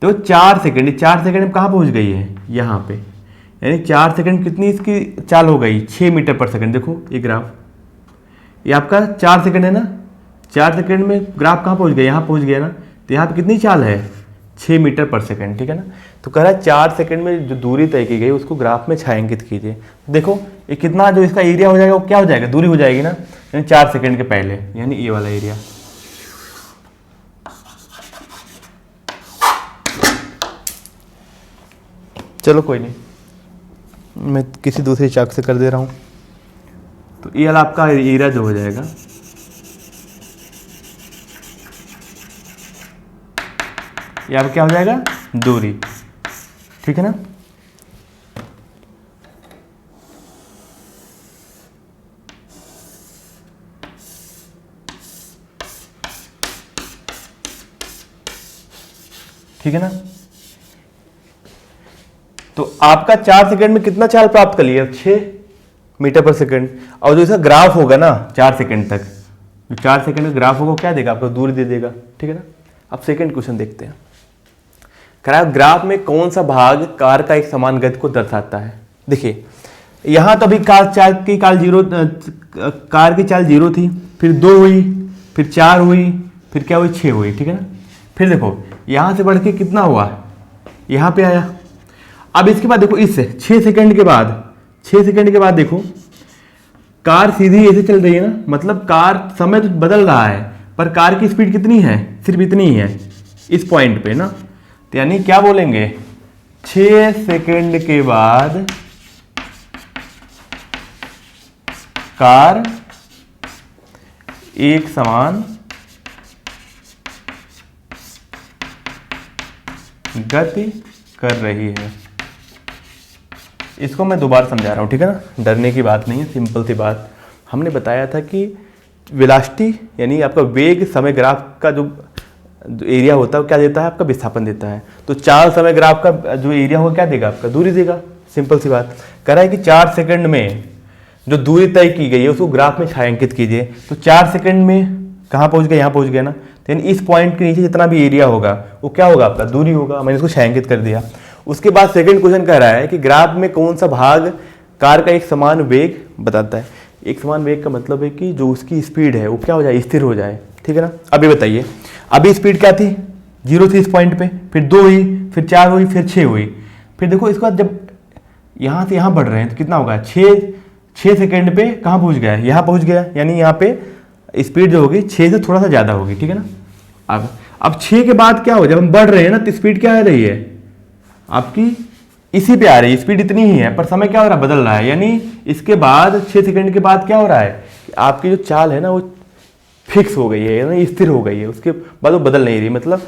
तो 4 सेकंड, 4 सेकंड में कहाँ पहुँच गई है यहाँ पे, यानी 4 सेकंड कितनी इसकी चाल हो गई 6 मीटर पर सेकंड। देखो ये ग्राफ, ये आपका 4 सेकंड है ना, 4 सेकंड में ग्राफ कहाँ पहुँच गया, यहाँ पहुँच गया ना, तो यहाँ पे कितनी चाल है 6 मीटर पर सेकंड, ठीक है ना। तो कह रहा है 4 सेकंड में जो दूरी तय की गई उसको ग्राफ में छायांकित कीजिए। देखो ये कितना जो इसका एरिया हो जाएगा वो क्या हो जाएगा, दूरी हो जाएगी ना, यानी 4 सेकंड के पहले, यानी ये वाला एरिया। चलो कोई नहीं, मैं किसी दूसरी चाक से कर दे रहा हूँ। तो ये वाला आपका एरिया जो हो जाएगा, ये आपका क्या हो जाएगा दूरी, ठीक है ना। ठीक है ना, तो आपका 4 सेकंड में कितना चाल प्राप्त कर लिया 6 मीटर पर सेकंड। और जो इसका ग्राफ होगा ना 4 सेकंड तक, जो 4 सेकंड का ग्राफ होगा क्या देगा आपको, दूरी दे देगा, ठीक है ना। अब सेकंड क्वेश्चन देखते हैं। कह रहा है ग्राफ में कौन सा भाग कार का एक समान गति को दर्शाता है। देखिए यहां तो अभी कार की चाल 0 थी, फिर 2 हुई, फिर 4 हुई, फिर क्या हुई 6 हुई, ठीक है ना। फिर देखो यहां से बढ़ के कितना हुआ, यहां पे आया। अब इसके बाद देखो इससे 6 सेकंड के बाद देखो कार सीधी ऐसे चल रही है ना, मतलब कार समय तो बदल रहा है पर कार की स्पीड कितनी है, सिर्फ इतनी ही है इस पॉइंट पे ना। तो यानी क्या बोलेंगे 6 सेकंड के बाद कार एक समान गति कर रही है। इसको मैं दोबारा समझा रहा हूं, ठीक है ना, डरने की बात नहीं है, सिंपल सी बात। हमने बताया था कि वेलोसिटी यानी आपका वेग समय ग्राफ का जो एरिया होता है वो क्या देता है, आपका विस्थापन देता है। तो 4 समय ग्राफ का जो एरिया होगा क्या देगा, आपका दूरी देगा, सिंपल सी बात। कह रहा है कि 4 सेकंड में जो दूरी तय की गई है उसको ग्राफ में छायांकित कीजिए। तो 4 सेकंड में कहाँ पहुँच गया, यहाँ पहुँच गया ना। तो यानी इस पॉइंट के नीचे जितना भी एरिया होगा वो क्या होगा, आपका दूरी होगा। मैंने इसको छायांकित कर दिया। उसके बाद सेकंड क्वेश्चन कह रहा है कि ग्राफ में कौन सा भाग कार का एक समान वेग बताता है। एक समान वेग का मतलब है कि जो उसकी स्पीड है वो क्या हो जाए, स्थिर हो जाए, ठीक है ना। अभी बताइए, अभी स्पीड क्या थी, 0 थी इस पॉइंट पे, फिर 2 हुई, फिर 4 हुई, फिर 6 हुई। फिर देखो इसके बाद जब यहाँ से यहाँ बढ़ रहे हैं तो कितना होगा, 6 सेकेंड पे कहाँ पहुँच गया, यहाँ पहुँच गया। यानी यहाँ पे स्पीड जो होगी 6 से थोड़ा सा ज़्यादा होगी, ठीक है ना। अब 6 के बाद क्या हो, जब हम बढ़ रहे हैं ना तो स्पीड क्या आ रही है आपकी, इसी पे आ रही है, स्पीड इतनी ही है, पर समय क्या हो रहा है, बदल रहा है। यानी इसके बाद 6 सेकंड के बाद क्या हो रहा है कि आपकी जो चाल है ना वो फिक्स हो गई है, यानी स्थिर हो गई है। उसके बाद वो बदल नहीं रही, मतलब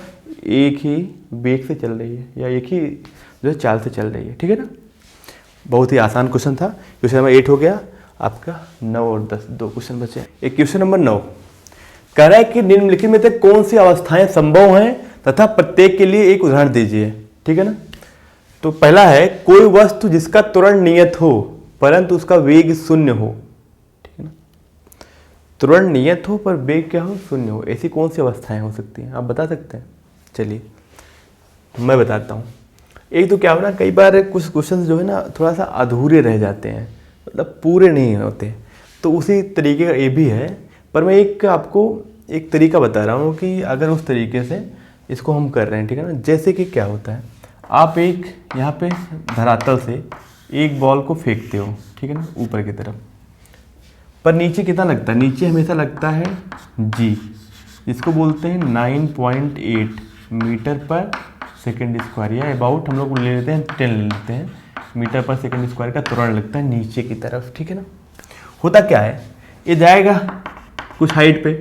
एक ही वेग से चल रही है या एक ही जो चाल से चल रही है, ठीक है ना। बहुत ही आसान क्वेश्चन था। क्वेश्चन नंबर 8 हो गया आपका। 9 और 10 2 क्वेश्चन बचे। एक क्वेश्चन नंबर 9 कह रहा है कि निम्नलिखित में से कौन सी अवस्थाएं संभव हैं तथा प्रत्येक के लिए एक उदाहरण दीजिए, ठीक है ना। तो पहला है, कोई वस्तु जिसका त्वरण नियत हो परंतु उसका वेग शून्य हो, ठीक है ना। त्वरण नियत हो पर वेग क्या हो, शून्य हो। ऐसी कौन सी अवस्थाएं हो सकती हैं, आप बता सकते हैं। चलिए मैं बताता हूँ। एक तो क्या हो ना, कई बार कुछ क्वेश्चन जो है ना थोड़ा सा अधूरे रह जाते हैं, मतलब पूरे नहीं होते। तो उसी तरीके का ये भी है, पर मैं एक आपको एक तरीका बता रहा हूँ कि अगर उस तरीके से इसको हम कर रहे हैं, ठीक है ना। जैसे कि क्या होता है, आप एक यहाँ पे धरातल से एक बॉल को फेंकते हो, ठीक है ना, ऊपर की तरफ, पर नीचे कितना लगता है, नीचे हमेशा लगता है g, जिसको बोलते हैं 9.8 मीटर पर सेकेंड स्क्वायर, या अबाउट हम लोग ले लेते हैं 10 ले लेते हैं मीटर पर सेकेंड स्क्वायर का त्वरण लगता है नीचे की तरफ, ठीक है ना। होता क्या है, ये जाएगा कुछ हाइट पे,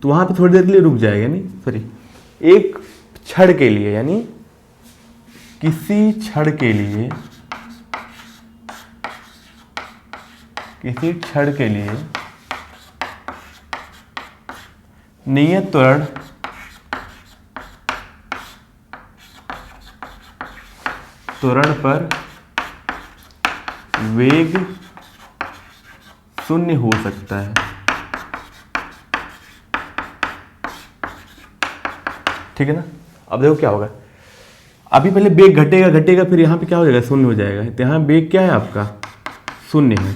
तो वहाँ पे थोड़ी देर के लिए रुक जाएगा, नहीं सॉरी एक क्षण के लिए, यानी किसी क्षण के लिए, किसी क्षण के लिए नियत त्वरण पर वेग शून्य हो सकता है, ठीक है ना। अब देखो क्या होगा, अभी पहले वेग घटेगा, फिर यहाँ पे क्या हो जाएगा, शून्य हो जाएगा। तो यहाँ वेग क्या है आपका, शून्य है,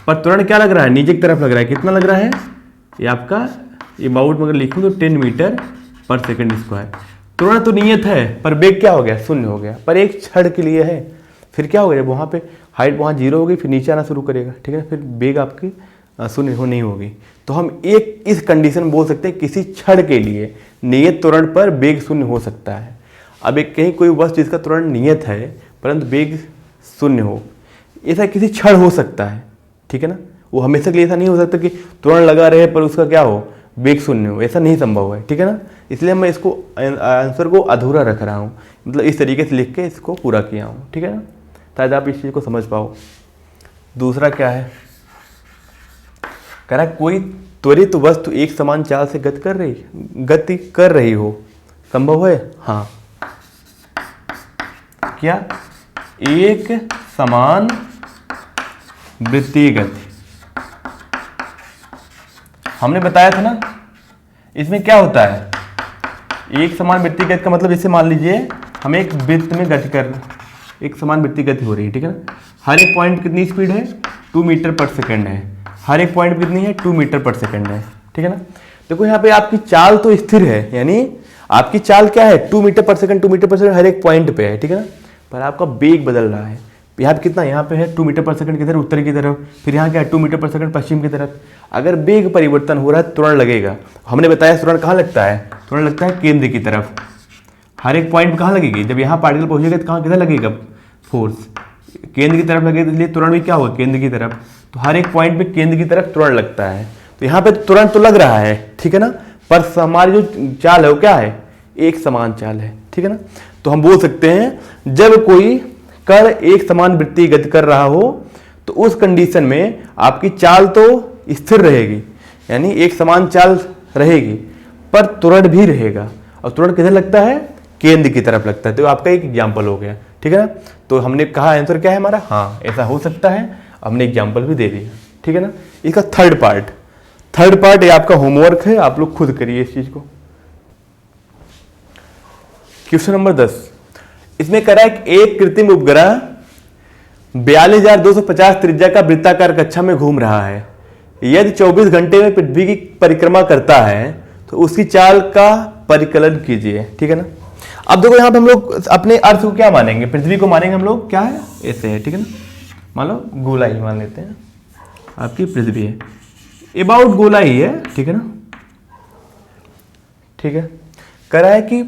पर त्वरण क्या लग रहा है, नीचे की तरफ लग रहा है। कितना लग रहा है, ये आपका अबाउट अगर लिखूँ तो 10 मीटर पर सेकेंड स्क्वायर। त्वरण तो नियत है पर वेग क्या हो गया, शून्य हो गया, पर एक क्षण के लिए है। फिर क्या हो गया, जब वहाँ पे हाइट वहाँ 0 होगी, फिर नीचे आना शुरू करेगा, ठीक है, फिर वेग आपकी शून्य हो नहीं होगी। तो हम एक इस कंडीशन में बोल सकते हैं किसी क्षण के लिए नियत त्वरण पर वेग शून्य हो सकता है। अब एक कहीं कोई वस्तु जिसका त्वरण नियत है परंतु वेग शून्य हो, ऐसा किसी क्षण हो सकता है, ठीक है ना। वो हमेशा के लिए ऐसा नहीं हो सकता कि त्वरण लगा रहे पर उसका क्या हो, वेग शून्य हो, ऐसा नहीं संभव है, ठीक है ना। इसलिए मैं इसको आंसर को अधूरा रख रहा हूँ, मतलब इस तरीके से लिख के इसको पूरा किया हूँ, ठीक है ना, ताकि आप इस चीज़ को समझ पाओ। दूसरा क्या है, कह रहा है कोई त्वरित वस्तु एक समान चाल से गति कर रही हो, संभव है। हाँ, क्या, एक समान वृत्तीय गति, हमने बताया था ना। इसमें क्या होता है, एक समान वृत्तीय गति का मतलब जैसे मान लीजिए हम एक वृत्त में गति कर, एक समान वृत्तीय गति हो रही है, ठीक है ना। हर एक पॉइंट कितनी स्पीड है, 2 मीटर पर सेकेंड है, हर एक पॉइंट कितनी है, 2 मीटर पर सेकेंड है, ठीक है ना। देखो यहाँ पे आपकी चाल तो स्थिर है, यानी आपकी चाल क्या है, 2 मीटर पर सेकेंड हर एक पॉइंट पे है, ठीक है ना, पर आपका वेग बदल रहा है। यहाँ पे कितना, यहाँ पे है 2 मीटर पर सेकंड किधर, उत्तर की तरफ, फिर यहाँ क्या है 2 मीटर पर सेकंड पश्चिम की तरफ। अगर वेग परिवर्तन हो रहा है त्वरण लगेगा। हमने बताया त्वरण कहाँ लगता है, त्वरण लगता है केंद्र की तरफ। हर एक पॉइंट पर कहाँ लगेगी, जब यहाँ पार्टिकल पहुँचेगा तो कहाँ किधर लगेगा, फोर्स केंद्र की तरफ लगेगा, इसलिए त्वरण भी क्या होगा, केंद्र की तरफ। तो हर एक पॉइंट पे केंद्र की तरफ त्वरण लगता है। तो यहाँ पे त्वरण तो लग रहा है, ठीक है ना, पर हमारी जो चाल है वो क्या है, एक समान चाल है, ठीक है ना। तो हम बोल सकते हैं जब कोई कण एक समान वृत्तीय गति कर रहा हो तो उस कंडीशन में आपकी चाल तो स्थिर रहेगी, यानी एक समान चाल रहेगी, पर त्वरण भी रहेगा। और त्वरण किधर लगता है, केंद्र की तरफ लगता है। तो आपका एक एग्जाम्पल हो गया, ठीक है ना। तो हमने कहा आंसर क्या है हमारा, हाँ ऐसा हो सकता है, हमने एग्जाम्पल भी दे दिया, ठीक है। ठीक है ना। इसका थर्ड पार्ट ये आपका होमवर्क है, आप लोग खुद करिए इस चीज को। क्वेश्चन नंबर 10, इसमें करा है कि एक कृत्रिम उपग्रह 42,250 त्रिज्या का वृत्ताकार कक्षा में घूम रहा है। यदि 24 घंटे में पृथ्वी की परिक्रमा करता है तो उसकी चाल का परिकलन कीजिए, ठीक है ना। अब देखो यहाँ पे हम लोग अपने अर्थ को क्या मानेंगे, पृथ्वी को मानेंगे हम लोग, क्या है ऐसे है, ठीक है ना। मान लो गोला ही मान लेते हैं, आपकी पृथ्वी है, अबाउट गोला ही है, ठीक है ना। ठीक है, करा है कि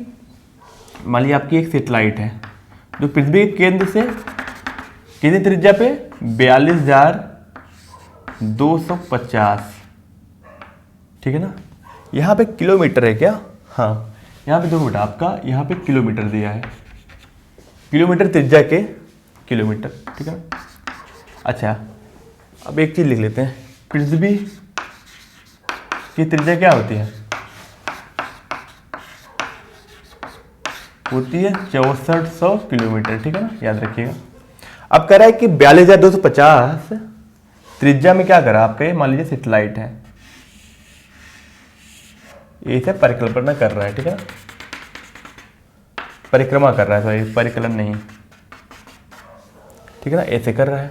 मान लीजिए आपकी एक सैटेलाइट है जो पृथ्वी के केंद्र से कितनी त्रिज्या पे 42,250, ठीक है ना। यहाँ पे किलोमीटर है क्या, हाँ यहाँ पे देखो बेटा आपका यहाँ पे किलोमीटर दिया है, किलोमीटर त्रिज्या के किलोमीटर, ठीक है ना। अच्छा अब एक चीज लिख लेते हैं, पृथ्वी की त्रिज्या क्या होती है, होती है 6400 किलोमीटर, ठीक है ना, याद रखिएगा। अब कह रहा है कि 42,250 त्रिज्या में क्या करा आपके, मान लीजिए सैटेलाइट है, इसे परिकल्पना कर रहा है, ठीक है ना, परिक्रमा कर रहा है, सॉरी परिकलन नहीं, ठीक है ना, ऐसे कर रहा है।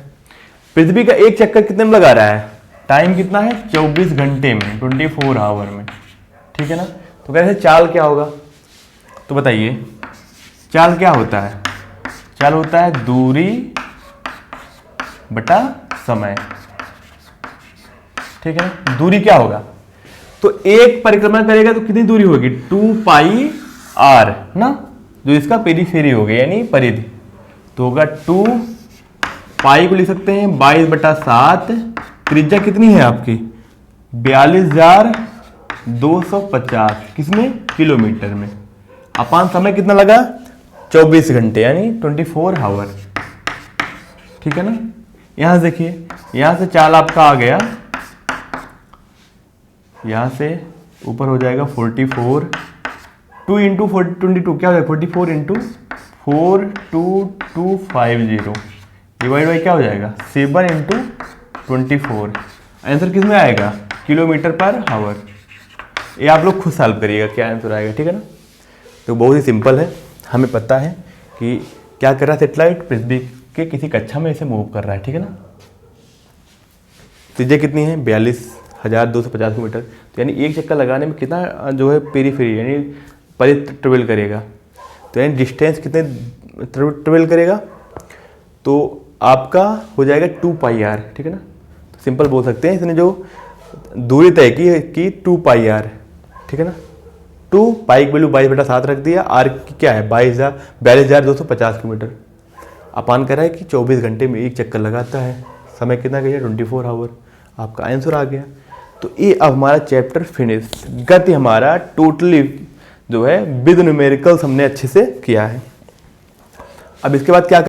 पृथ्वी का एक चक्कर कितने में लगा रहा है, टाइम कितना है 24 घंटे में, 24 आवर में, ठीक है ना। तो कह रहे हैं चाल क्या होगा, तो बताइए चाल क्या होता है, चाल होता है दूरी बटा समय, ठीक है ना। दूरी क्या होगा, तो एक परिक्रमा करेगा तो कितनी दूरी होगी 2 πr ना, जो इसका पेरीफेरी हो गया यानी परिधि, तो होगा 2 पाई को लिख सकते हैं 22/7, त्रिज्या कितनी है आपकी 42,250, किसमें किलोमीटर में, अपान समय कितना लगा 24 घंटे यानी 24 आवर, ठीक है ना। यहां से देखिए, यहां से चाल आपका आ गया, यहां से ऊपर हो जाएगा 44, 2 इंटू 22 क्या हो जाएगा 44 इंटू 42250 डिवाइड बाई क्या हो जाएगा 7 इंटू 24, आंसर किस में आएगा किलोमीटर पर आवर। ये आप लोग खुद सॉल्व करिएगा क्या आंसर आएगा, ठीक है ना। तो बहुत ही सिंपल है, हमें पता है कि क्या कर रहा है सैटेलाइट, पृथ्वी के किसी कक्षा में इसे मूव कर रहा है, ठीक है ना। त्रिज्या कितनी है 42,250 किलोमीटर, तो यानी एक चक्कर लगाने में कितना जो है पेरीफेरी यानी परिधि ट्रेवल करेगा, तो यानी डिस्टेंस कितने ट्रेवल करेगा, तो आपका हो जाएगा 2 πr, ठीक है ना। तो सिंपल बोल सकते हैं इसने जो दूरी तय की 2 πr, ठीक है ना। 2 पाई की वैल्यू 22/7 रख दिया, आर की क्या है 42,250 किलोमीटर, अपान करा है कि 24 घंटे में एक चक्कर लगाता है, समय कितना गया 24 आवर, आपका आंसर आ गया। तो ये अब हमारा चैप्टर फिनिश, गति हमारा टोटली जो है विद न्यूमेरिकल्स हमने अच्छे से किया है। अब इसके बाद क्या